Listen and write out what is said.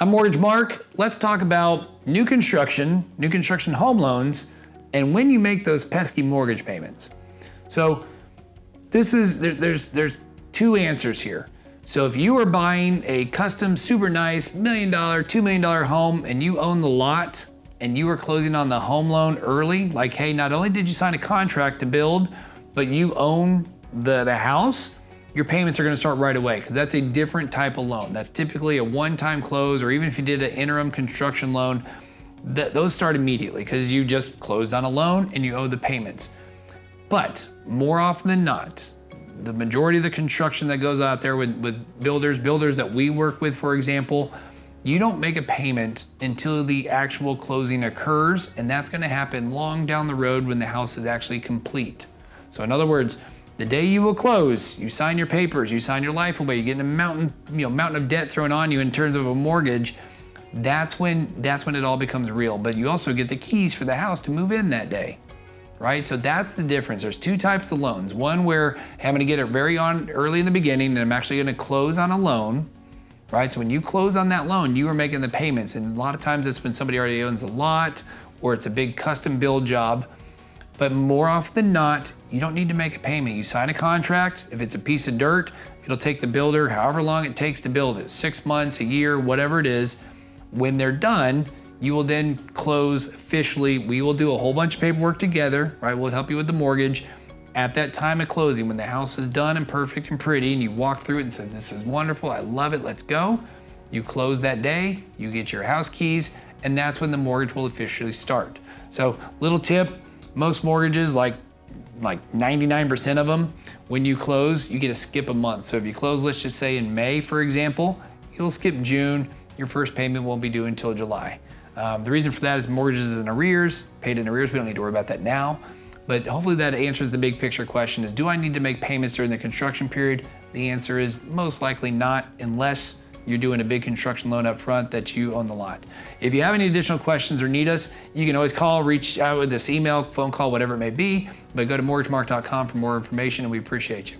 I'm Mortgage Mark. Let's talk about new construction home loans, and when you make those pesky mortgage payments. So there's two answers here. So if you are buying a custom, super nice, $1 million, $2 million home, and you own the lot, and you are closing on the home loan early, like, hey, not only did you sign a contract to build, but you own the house, your payments are gonna start right away, because that's a different type of loan. That's typically a one-time close, or even if you did an interim construction loan, those start immediately, because you just closed on a loan and you owe the payments. But more often than not, the majority of the construction that goes out there with builders that we work with, for example, you don't make a payment until the actual closing occurs, and that's gonna happen long down the road when the house is actually complete. So in other words, the day you will close, you sign your papers, you sign your life away, you get a mountain of debt thrown on you in terms of a mortgage, that's when it all becomes real. But you also get the keys for the house to move in that day, right? So that's the difference. There's two types of loans. One where I'm gonna get it early in the beginning, and I'm actually gonna close on a loan, right? So when you close on that loan, you are making the payments. And a lot of times it's when somebody already owns a lot, or it's a big custom build job. But more often than not, you don't need to make a payment. You sign a contract. If it's a piece of dirt, it'll take the builder however long it takes to build it, 6 months, a year, whatever it is. When they're done, you will then close officially. We will do a whole bunch of paperwork together, right? We'll help you with the mortgage. At that time of closing, when the house is done and perfect and pretty, and you walk through it and say, this is wonderful, I love it, let's go. You close that day, you get your house keys, and that's when the mortgage will officially start. So little tip, most mortgages, like 99% of them, when you close, you get to skip a month. So if you close, let's just say in May, for example, you'll skip June, your first payment won't be due until July. The reason for that is mortgages in arrears, paid in arrears, we don't need to worry about that now. But hopefully that answers the big picture question is, do I need to make payments during the construction period? The answer is most likely not, unless you're doing a big construction loan up front that you own the lot. If you have any additional questions or need us, you can always call, reach out with this email, phone call, whatever it may be, but go to mortgagemark.com for more information, and we appreciate you.